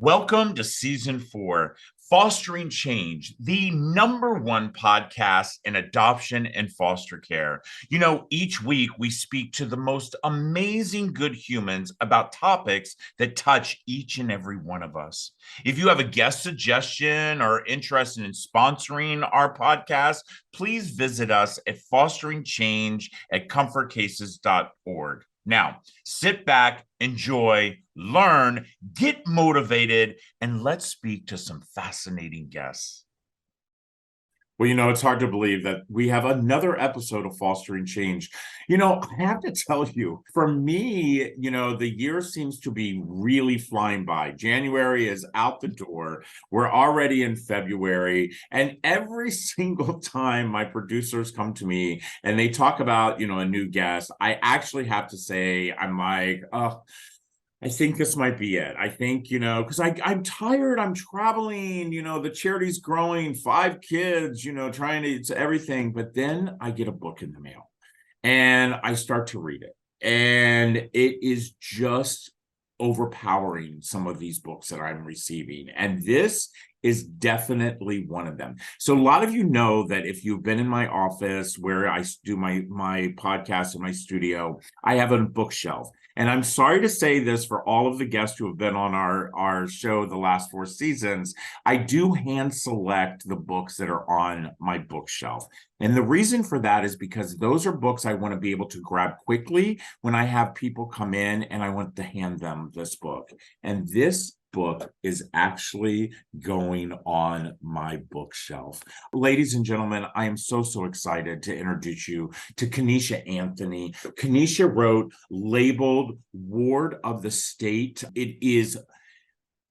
Welcome to season 4, Fostering Change, the #1 podcast in adoption and foster care. Each week we speak to the most amazing good humans about topics that touch each and every one of us. If you have a guest suggestion or interested in sponsoring our podcast, please visit us at fosteringchange@comfortcases.org. Now, sit back, enjoy, learn, get motivated, and let's speak to some fascinating guests. Well, it's hard to believe that we have another episode of Fostering Change. I have to tell you, for me, the year seems to be really flying by. January is out the door. We're already in February. And every single time my producers come to me and they talk about, a new guest, I actually have to say, I'm like, oh, I think this might be it. I think, because I'm tired. I'm traveling, the charity's growing, 5 kids, trying to, it's everything. But then I get a book in the mail and I start to read it. And it is just overpowering, some of these books that I'm receiving. And this is definitely one of them. So a lot of you know that if you've been in my office where I do my podcast in my studio, I have a bookshelf. And I'm sorry to say this for all of the guests who have been on our show the last 4 seasons, I do hand select the books that are on my bookshelf. And the reason for that is because those are books I want to be able to grab quickly when I have people come in and I want to hand them this book. And this book is actually going on my bookshelf. Ladies and gentlemen, I am so excited to introduce you to Kenisha Anthony. Kenisha wrote Labeled Ward of the State. It is,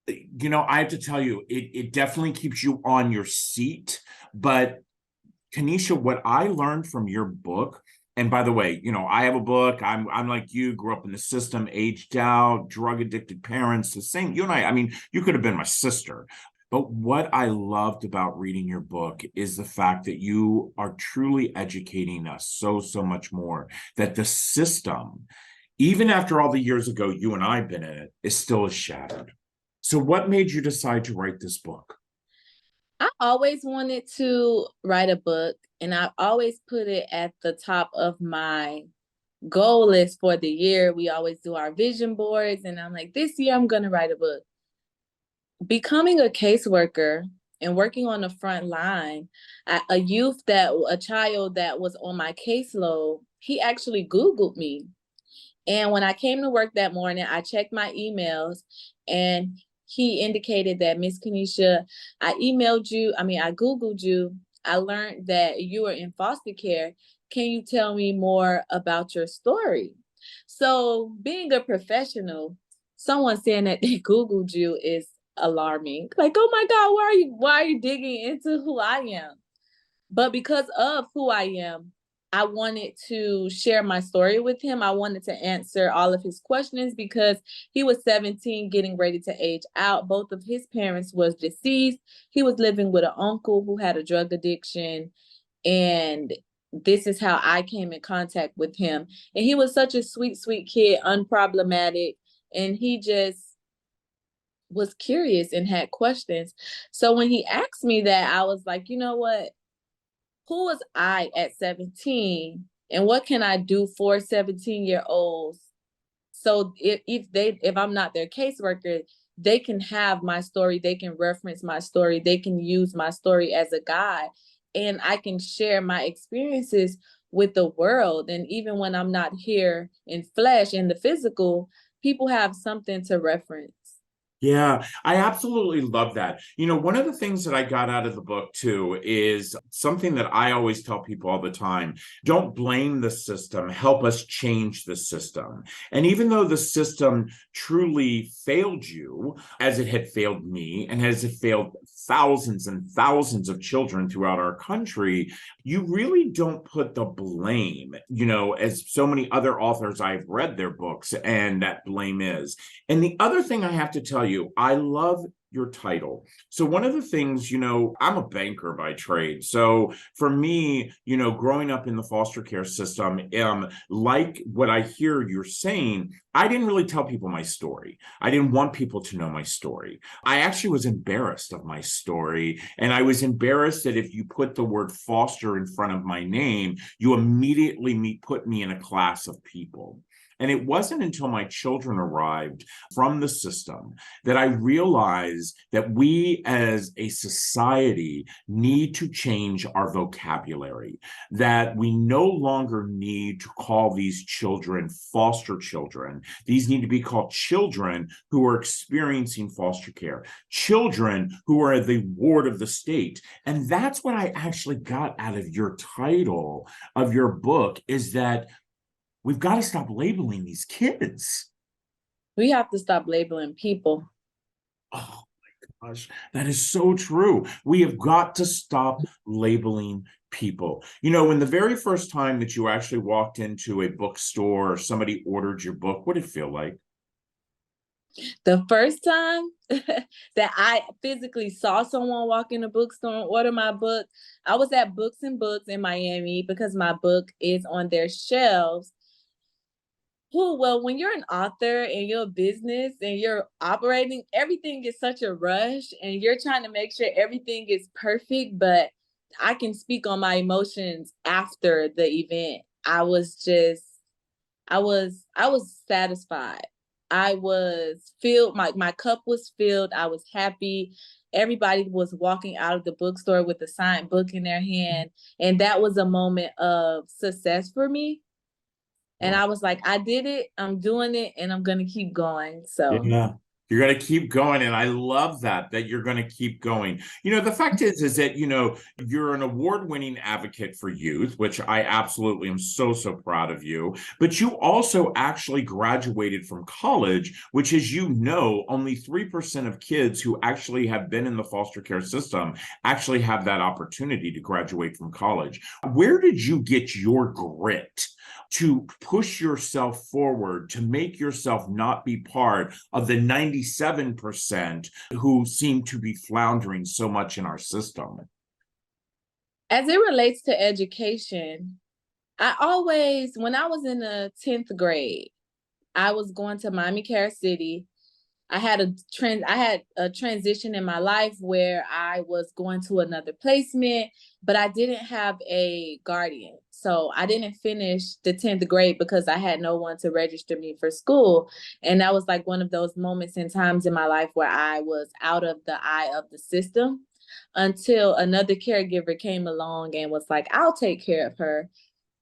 I have to tell you, it definitely keeps you on your seat. But Kenisha, what I learned from your book, and by the way, I have a book. I'm like you, grew up in the system, aged out, drug addicted parents, the same. You and I mean, you could have been my sister. But what I loved about reading your book is the fact that you are truly educating us so much more, that the system, even after all the years ago you and I have been in it, is still shattered. So what made you decide to write this book? I always wanted to write a book, and I always put it at the top of my goal list for the year. We always do our vision boards, and I'm like, this year I'm going to write a book. Becoming a caseworker and working on the front line, a child that was on my caseload, he actually Googled me. And when I came to work that morning, I checked my emails, and he indicated that, Miss Kenisha, I Googled you. I learned that you were in foster care. Can you tell me more about your story? So being a professional, someone saying that they Googled you is alarming. Like, oh my God, why are you digging into who I am? But because of who I am, I wanted to share my story with him. I wanted to answer all of his questions because he was 17, getting ready to age out. Both of his parents was deceased. He was living with an uncle who had a drug addiction. And this is how I came in contact with him. And he was such a sweet kid, unproblematic. And he just was curious and had questions. So when he asked me that, I was like, you know what? Who was I at 17, and what can I do for 17-year-olds? So if I'm not their caseworker, they can have my story, they can reference my story, they can use my story as a guide, and I can share my experiences with the world. And even when I'm not here in flesh, in the physical, people have something to reference. Yeah, I absolutely love that. One of the things that I got out of the book too is something that I always tell people all the time. Don't blame the system, help us change the system. And even though the system truly failed you, as it had failed me, and as it failed thousands and thousands of children throughout our country, you really don't put the blame, as so many other authors I've read their books, and that blame is. And the other thing I have to tell you, I love your title. So one of the things, I'm a banker by trade. So for me, growing up in the foster care system, like what I hear you're saying, I didn't really tell people my story. I didn't want people to know my story. I actually was embarrassed of my story. And I was embarrassed that if you put the word foster in front of my name, you immediately put me in a class of people. And it wasn't until my children arrived from the system that I realized that we as a society need to change our vocabulary, that we no longer need to call these children foster children. These need to be called children who are experiencing foster care, children who are the ward of the state. And that's what I actually got out of your title of your book, is that we've got to stop labeling these kids. We have to stop labeling people. Oh my gosh, that is so true. We have got to stop labeling people. When the very first time that you actually walked into a bookstore or somebody ordered your book, what did it feel like? The first time that I physically saw someone walk in a bookstore and order my book, I was at Books and Books in Miami because my book is on their shelves. Well, when you're an author and you're a business and you're operating, everything is such a rush and you're trying to make sure everything is perfect. But I can speak on my emotions after the event. I was satisfied. I was filled, my cup was filled. I was happy. Everybody was walking out of the bookstore with a signed book in their hand. And that was a moment of success for me. And I was like, I did it, I'm doing it, and I'm going to keep going. So Yeah. You're going to keep going. And I love that you're going to keep going. The fact is that, you're an award-winning advocate for youth, which I absolutely am so, so proud of you. But you also actually graduated from college, which is, only 3% of kids who actually have been in the foster care system actually have that opportunity to graduate from college. Where did you get your grit to push yourself forward, to make yourself not be part of the 97% who seem to be floundering so much in our system? As it relates to education, when I was in the 10th grade, I was going to Miami Care City. I had a transition in my life where I was going to another placement, but I didn't have a guardian. So I didn't finish the 10th grade because I had no one to register me for school. And that was like one of those moments and times in my life where I was out of the eye of the system until another caregiver came along and was like, I'll take care of her.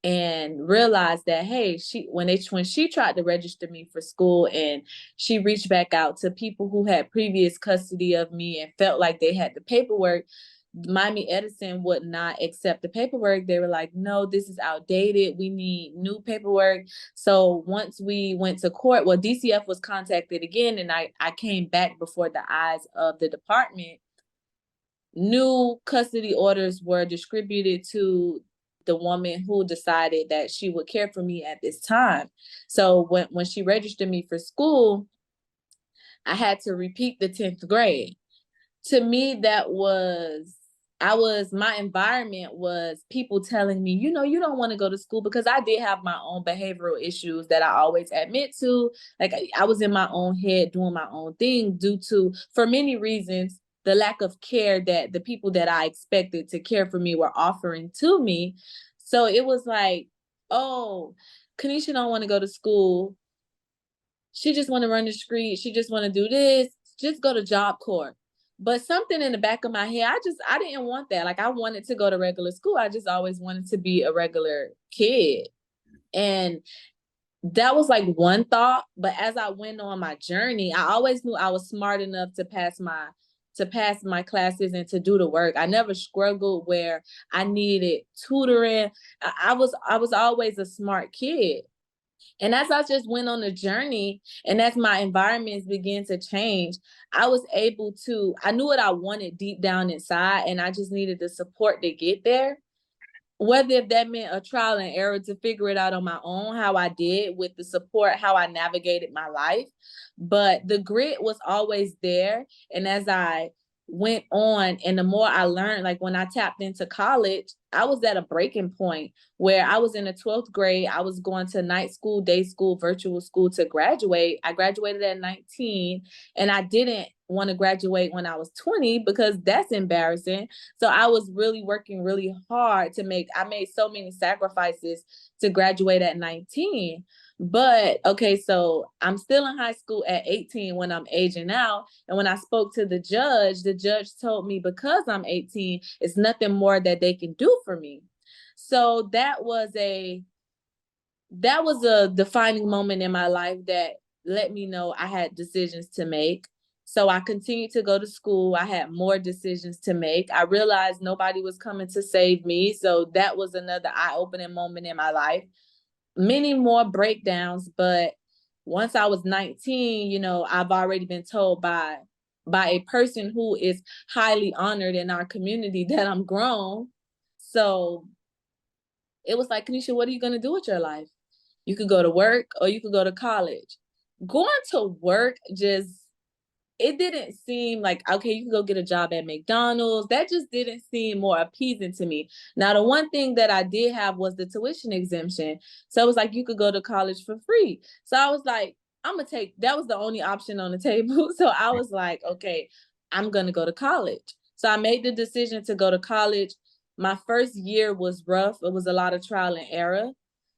And realized that, hey, when she tried to register me for school and she reached back out to people who had previous custody of me and felt like they had the paperwork, Miami Edison would not accept the paperwork. They were like, no, this is outdated. We need new paperwork. So once we went to court, well, DCF was contacted again, and I came back before the eyes of the department. New custody orders were distributed to the woman who decided that she would care for me at this time. So when she registered me for school, I had to repeat the 10th grade. To me, my environment was people telling me, you don't want to go to school, because I did have my own behavioral issues that I always admit to. Like I was in my own head doing my own thing due to, for many reasons, the lack of care that the people that I expected to care for me were offering to me. So it was like, oh, Kenisha don't want to go to school. She just want to run the street. She just want to do this. Just go to Job Corps. But something in the back of my head, I didn't want that. Like I wanted to go to regular school. I just always wanted to be a regular kid. And that was like one thought. But as I went on my journey, I always knew I was smart enough to pass my classes and to do the work. I never struggled where I needed tutoring. I was always a smart kid. And as I just went on the journey and as my environments began to change, I knew what I wanted deep down inside, and I just needed the support to get there. whether if that meant a trial and error to figure it out on my own, how I did with the support, how I navigated my life. But the grit was always there. And as I went on and the more I learned, like when I tapped into college, I was at a breaking point where I was in the 12th grade. I was going to night school, day school, virtual school to graduate. I graduated at 19 and I didn't want to graduate when I was 20 because that's embarrassing. So I was really working really hard I made so many sacrifices to graduate at 19. But okay, so I'm still in high school at 18 when I'm aging out. And when I spoke to the judge told me because I'm 18, it's nothing more that they can do for me. So that was a defining moment in my life that let me know I had decisions to make. So I continued to go to school. I had more decisions to make. I realized nobody was coming to save me. So that was another eye-opening moment in my life. Many more breakdowns, but once I was 19, I've already been told by a person who is highly honored in our community that I'm grown. So it was like, Kenisha, what are you going to do with your life? You could go to work or you could go to college. Going to work it didn't seem like, okay, you can go get a job at McDonald's. That just didn't seem more appeasing to me. Now, the one thing that I did have was the tuition exemption. So it was like, you could go to college for free. So I was like, that was the only option on the table. So I was like, okay, I'm going to go to college. So I made the decision to go to college. My first year was rough. It was a lot of trial and error.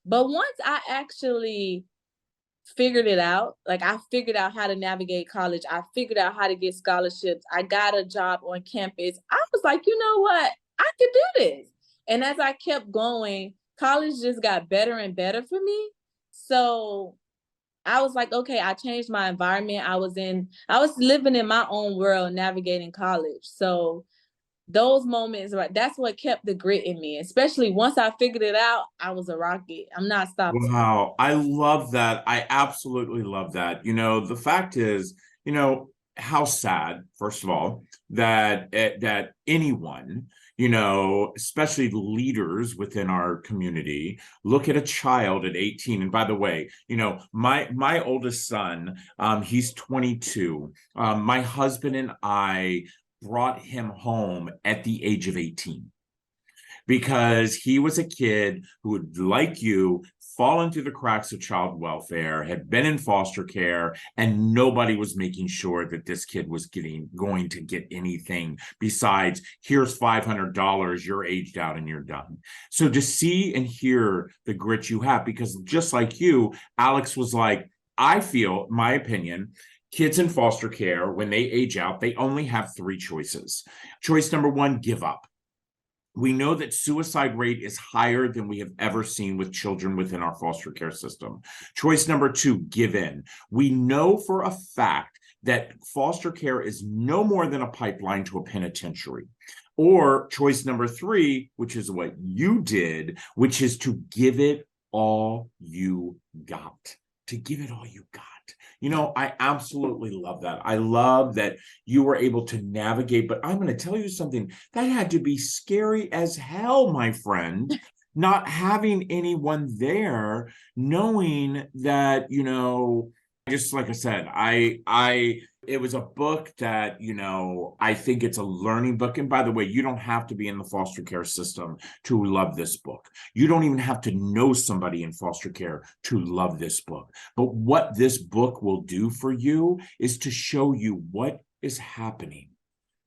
But once I actually figured it out, like I figured out how to navigate college. I figured out how to get scholarships. I got a job on campus. I was like, you know what? I could do this. And as I kept going, college just got better and better for me. So I was like, okay, I changed my environment. I was living in my own world, navigating college. So those moments, right, that's what kept the grit in me. Especially once I figured it out, I was a rocket. I'm not stopping. Wow, I love that. I absolutely love that. The fact is, how sad, first of all, that anyone, especially leaders within our community, look at a child at 18. And by the way, my oldest son, he's 22. My husband and I brought him home at the age of 18 because he was a kid who would, like you, fallen through the cracks of child welfare, had been in foster care, and nobody was making sure that this kid was going to get anything besides, here's $500, you're aged out and you're done. So to see and hear the grit you have, because just like you, Alex was like, I feel, my opinion, kids in foster care, when they age out, they only have three choices. Choice number one, give up. We know that suicide rate is higher than we have ever seen with children within our foster care system. Choice number two, give in. We know for a fact that foster care is no more than a pipeline to a penitentiary. Or choice number three, which is what you did, which is to give it all you got. To give it all you got. I absolutely love that. I love that you were able to navigate, but I'm going to tell you something that had to be scary as hell, my friend, not having anyone there, knowing that, just like I said, it was a book that, I think it's a learning book. And by the way, you don't have to be in the foster care system to love this book. You don't even have to know somebody in foster care to love this book. But what this book will do for you is to show you what is happening.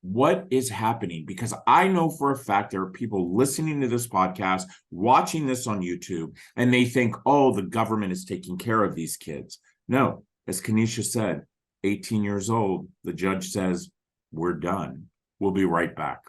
What is happening? Because I know for a fact there are people listening to this podcast, watching this on YouTube, and they think, oh, the government is taking care of these kids. No, as Kenisha said, 18 years old, the judge says, we're done. We'll be right back.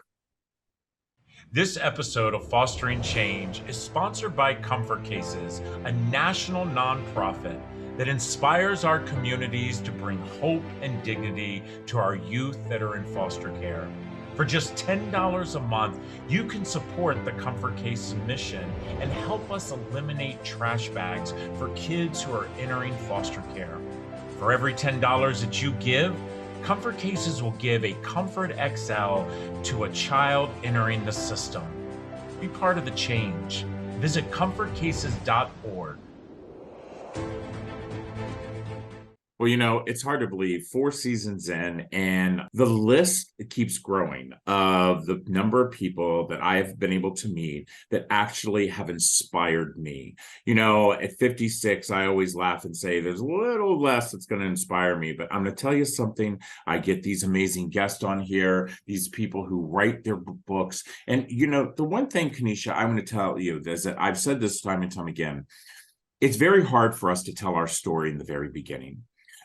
This episode of Fostering Change is sponsored by Comfort Cases, a national nonprofit that inspires our communities to bring hope and dignity to our youth that are in foster care. For just $10 a month, you can support the Comfort Case mission and help us eliminate trash bags for kids who are entering foster care. For every $10 that you give, Comfort Cases will give a Comfort XL to a child entering the system. Be part of the change. Visit comfortcases.org. Well, you know, it's hard to believe 4 seasons in, and the list keeps growing of the number of people that I have been able to meet that actually have inspired me. You know, at 56, I always laugh and say there's a little less that's going to inspire me, but I'm going to tell you something. I get these amazing guests on here, these people who write their books. And, you know, the one thing, Kenisha, I'm going to tell you is that I've said this time and time again. It's very hard for us to tell our story in the very beginning.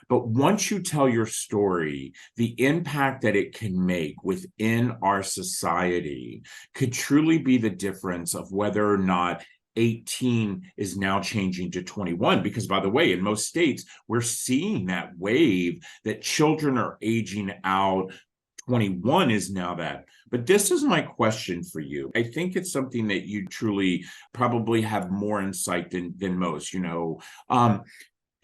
But once you tell your story, the impact that it can make within our society could truly be the difference of whether or not 18 is now changing to 21. Because, by the way, in most states, we're seeing that wave that children are aging out. 21 is now that. But this is my question for you. I think it's something that you truly probably have more insight than most, you know.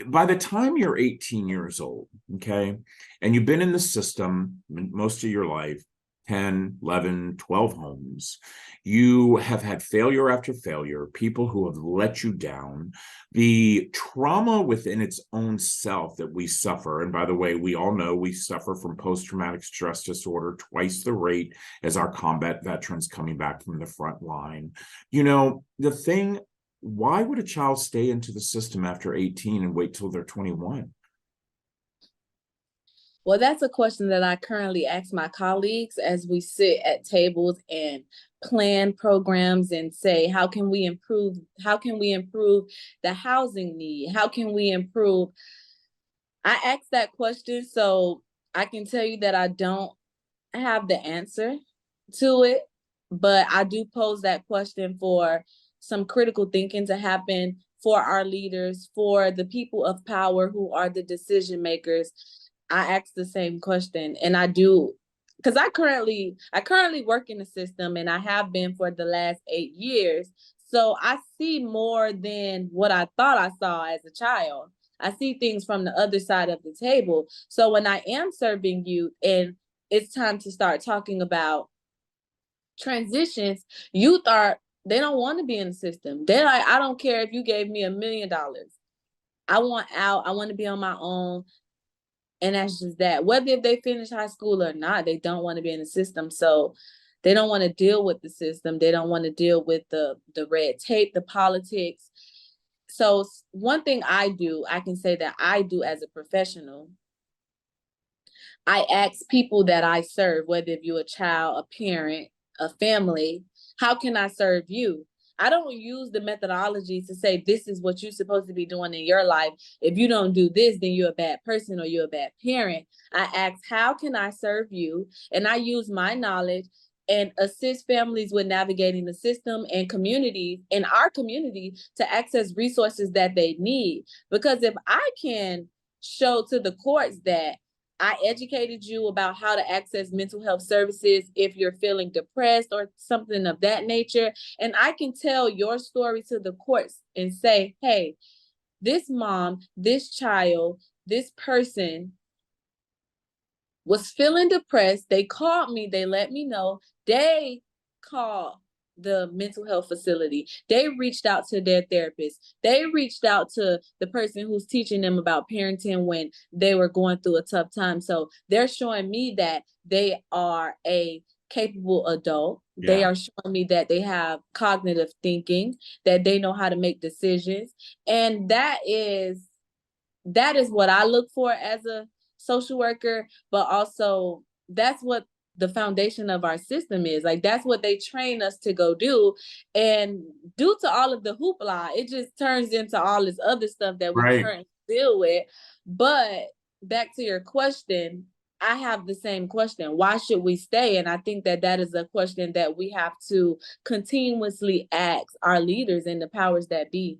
By the time you're 18 years old, okay, and you've been in the system most of your life, 10, 11, 12 homes, you have had failure after failure, people who have let you down, the trauma within its own self that we suffer. And by the way, we all know we suffer from post-traumatic stress disorder twice the rate as our combat veterans coming back from the front line. You know, why would a child stay into the system after 18 and wait till they're 21? Well, that's a question that I currently ask my colleagues as we sit at tables and plan programs and say, how can we improve? How can we improve the housing need? How can we improve? I ask that question so I can tell you that I don't have the answer to it, but I do pose that question for some critical thinking to happen for our leaders, for the people of power who are the decision makers. I ask the same question, and I do, because I currently work in the system, and I have been for the last 8 years. So I see more than what I thought I saw as a child. I see things from the other side of the table. So when I am serving youth and it's time to start talking about transitions, they don't want to be in the system. They're like, I don't care if you gave me $1 million. I want out. I want to be on my own. And that's just that. Whether if they finish high school or not, they don't want to be in the system. So they don't want to deal with the system. They don't want to deal with the red tape, the politics. So one thing I can say that I do as a professional, I ask people that I serve, whether if you're a child, a parent, a family, how can I serve you? I don't use the methodology to say this is what you're supposed to be doing in your life. If you don't do this, then you're a bad person or you're a bad parent. I ask, how can I serve you? And I use my knowledge and assist families with navigating the system and communities in our community to access resources that they need. Because if I can show to the courts that I educated you about how to access mental health services if you're feeling depressed or something of that nature, and I can tell your story to the courts and say, hey, this mom, this child, this person was feeling depressed. They called me. They let me know. They called the mental health facility. They reached out to their therapist. They reached out to the person who's teaching them about parenting when they were going through a tough time. So they're showing me that they are a capable adult. Yeah. They are showing me that they have cognitive thinking, that they know how to make decisions. And that is what I look for as a social worker, but also that's what the foundation of our system is. Like, that's what they train us to go do. And due to all of the hoopla, it just turns into all this other stuff that we currently deal with. But back to your question, I have the same question. Why should we stay? And I think that is a question that we have to continuously ask our leaders and the powers that be.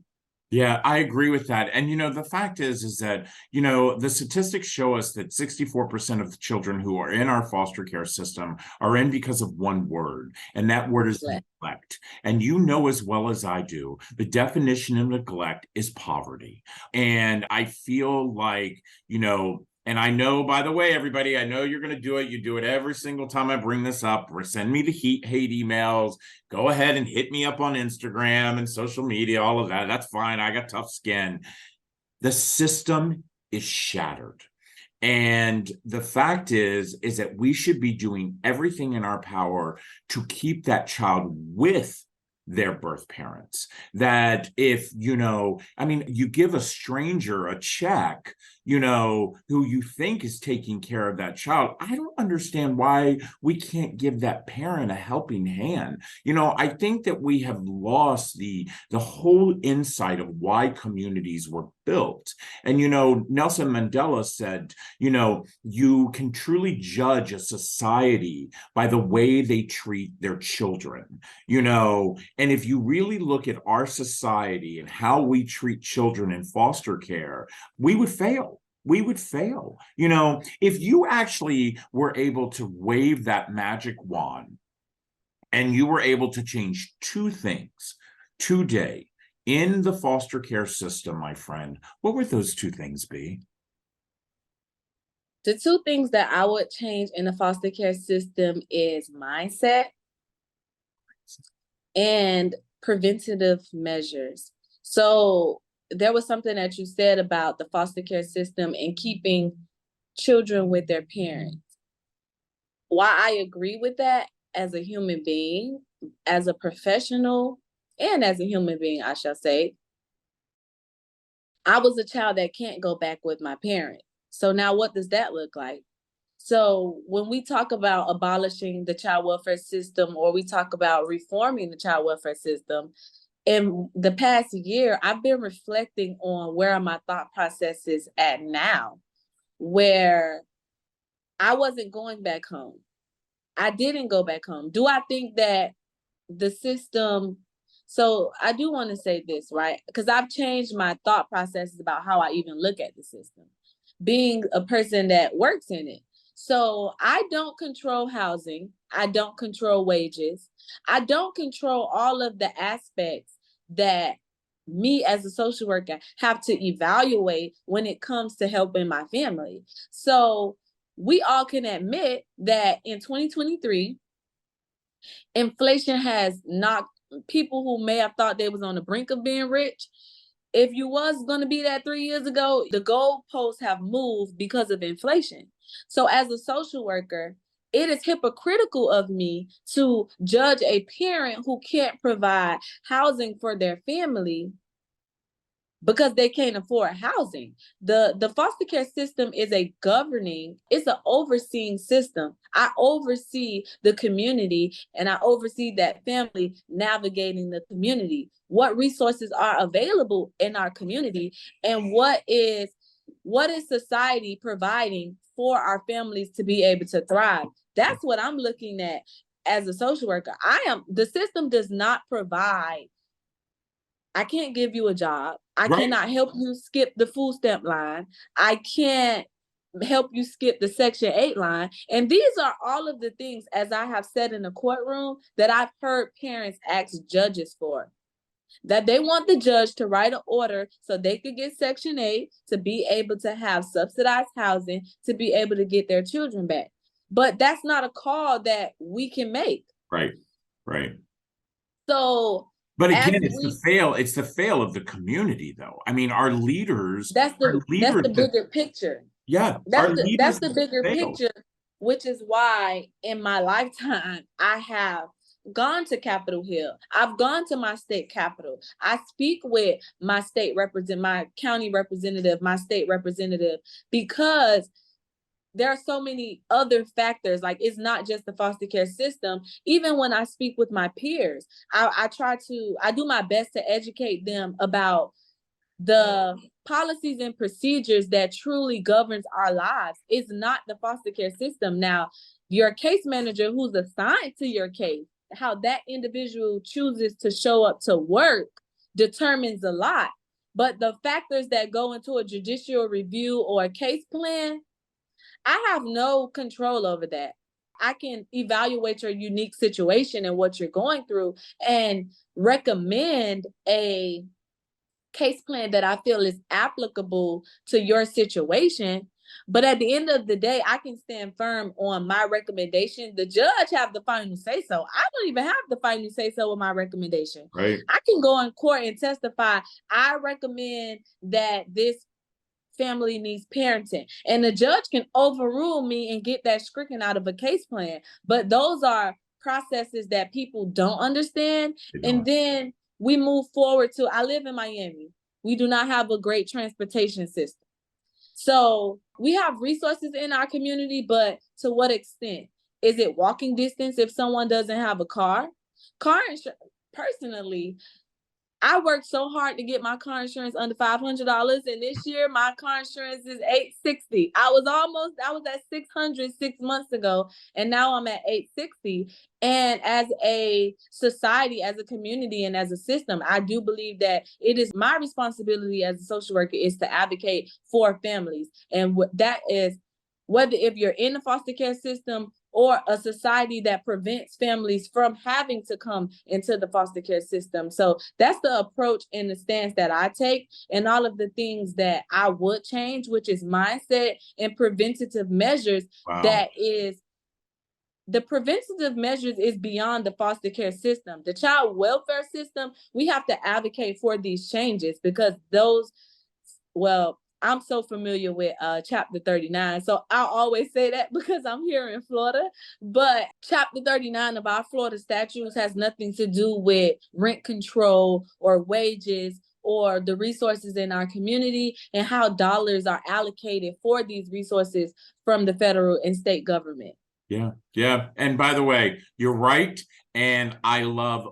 Yeah, I agree with that. And, you know, the fact is that, you know, the statistics show us that 64% of the children who are in our foster care system are in because of one word, and that word is neglect. And you know as well as I do, the definition of neglect is poverty. And I feel like, you know, And I know, by the way, everybody, I know you're going to do it. You do it every single time I bring this up, or send me the hate emails. Go ahead and hit me up on Instagram and social media, all of that. That's fine. I got tough skin. The system is shattered. And the fact is that we should be doing everything in our power to keep that child with their birth parents. That if, I mean, you give a stranger a check, who you think is taking care of that child, I don't understand why we can't give that parent a helping hand. I think that we have lost the whole insight of why communities were built. And, Nelson Mandela said, you can truly judge a society by the way they treat their children, and if you really look at our society and how we treat children in foster care, we would fail. We would fail. If you actually were able to wave that magic wand and you were able to change two things today in the foster care system, my friend, what would those two things be? The two things that I would change in the foster care system is mindset and preventative measures. So there was something that you said about the foster care system and keeping children with their parents. While I agree with that as a human being, as a professional, and as a human being, I shall say, I was a child that can't go back with my parents. So now what does that look like? So when we talk about abolishing the child welfare system, or we talk about reforming the child welfare system, in the past year, I've been reflecting on where are my thought processes at now, where I wasn't going back home. I didn't go back home. Do I think that the system, so I do want to say this, right? Because I've changed my thought processes about how I even look at the system, being a person that works in it. So I don't control housing. I don't control wages. I don't control all of the aspects that me as a social worker have to evaluate when it comes to helping my family. So we all can admit that in 2023, inflation has knocked people who may have thought they was on the brink of being rich. If you was going to be that 3 years ago, the goalposts have moved because of inflation. So as a social worker, it is hypocritical of me to judge a parent who can't provide housing for their family because they can't afford housing. The foster care system is it's an overseeing system. I oversee the community and I oversee that family navigating the community. What resources are available in our community, and what is society providing for our families to be able to thrive? That's what I'm looking at as a social worker. The system does not provide. I can't give you a job. I cannot help you skip the food stamp line. I can't help you skip the Section 8 line. And these are all of the things, as I have said in the courtroom, that I've heard parents ask judges for. That they want the judge to write an order so they could get Section 8, to be able to have subsidized housing, to be able to get their children back. But that's not a call that we can make. Right. So, but again, it's the fail of the community, though. I mean, our leaders. That's the bigger picture. Yeah, that's the bigger picture, which is why in my lifetime I have gone to Capitol Hill. I've gone to my state capitol. I speak with my my county representative, my state representative, because there are so many other factors. Like, it's not just the foster care system. Even when I speak with my peers, I do my best to educate them about the policies and procedures that truly governs our lives. It's not the foster care system. Now, your case manager who's assigned to your case, how that individual chooses to show up to work determines a lot. But the factors that go into a judicial review or a case plan, I have no control over that. I can evaluate your unique situation and what you're going through and recommend a case plan that I feel is applicable to your situation. But at the end of the day, I can stand firm on my recommendation. The judge have the final say so. I don't even have the final say so with my recommendation. Right. I can go in court and testify. I recommend that this family needs parenting, and the judge can overrule me and get that stricken out of a case plan. But those are processes that people don't understand. And then we move forward to, I live in Miami. We do not have a great transportation system. So we have resources in our community, but to what extent? Is it walking distance if someone doesn't have a car? Car insurance, personally, I worked so hard to get my car insurance under $500, and this year my car insurance is $860. I was at $600 6 months ago, and now I'm at $860. And as a society, as a community, and as a system, I do believe that it is my responsibility as a social worker is to advocate for families. And that is whether if you're in the foster care system or a society that prevents families from having to come into the foster care system. So that's the approach and the stance that I take, and all of the things that I would change, which is mindset and preventative measures. Wow. That is, the preventative measures is beyond the foster care system. The child welfare system, we have to advocate for these changes because those, well, I'm so familiar with Chapter 39. So I'll always say that because I'm here in Florida. But Chapter 39 of our Florida statutes has nothing to do with rent control or wages or the resources in our community and how dollars are allocated for these resources from the federal and state government. Yeah, yeah. And by the way, you're right. And I love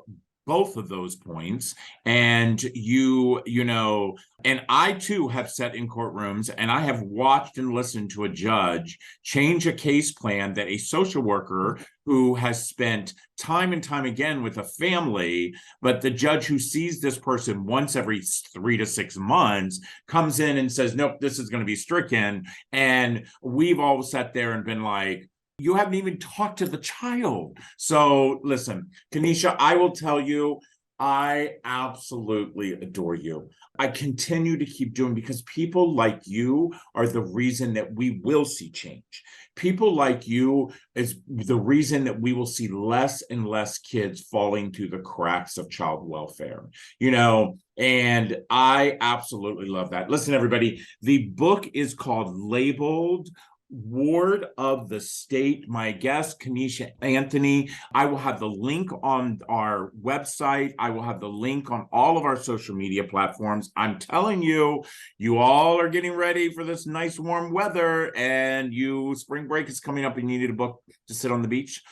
both of those points. And you know, and I too have sat in courtrooms and I have watched and listened to a judge change a case plan that a social worker who has spent time and time again with a family, but the judge who sees this person once every 3 to 6 months comes in and says, nope, this is going to be stricken. And we've all sat there and been like, you haven't even talked to the child. So listen, Kenisha, I will tell you, I absolutely adore you. I continue to keep doing because people like you are the reason that we will see change. People like you is the reason that we will see less and less kids falling through the cracks of child welfare, you know, and I absolutely love that. Listen, everybody, the book is called Labeled Ward of the State. My guest, Kenisha Anthony. I will have the link on our website. I will have the link on all of our social media platforms. I'm telling you, you all are getting ready for this nice warm weather, and spring break is coming up and you need a book to sit on the beach.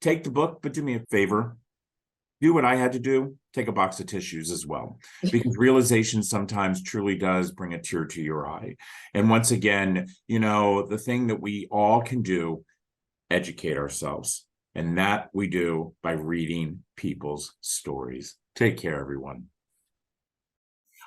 Take the book, but do me a favor. Do what I had to do, take a box of tissues as well, because realization sometimes truly does bring a tear to your eye. And once again, you know, the thing that we all can do, educate ourselves. And that we do by reading people's stories. Take care, everyone.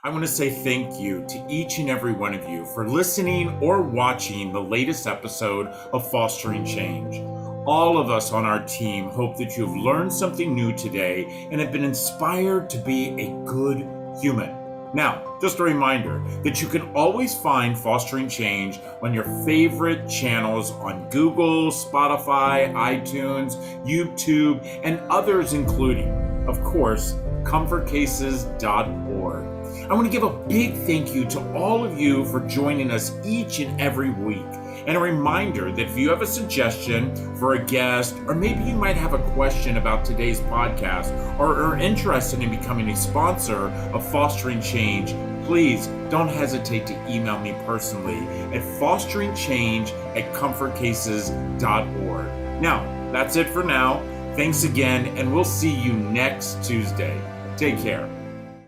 I want to say thank you to each and every one of you for listening or watching the latest episode of Fostering Change. All of us on our team hope that you've learned something new today and have been inspired to be a good human. Now, just a reminder that you can always find Fostering Change on your favorite channels on Google, Spotify, iTunes, YouTube, and others, including, of course, comfortcases.org. I want to give a big thank you to all of you for joining us each and every week. And a reminder that if you have a suggestion for a guest, or maybe you might have a question about today's podcast, or are interested in becoming a sponsor of Fostering Change, please don't hesitate to email me personally at fosteringchange@comfortcases.org. Now, that's it for now. Thanks again, and we'll see you next Tuesday. Take care.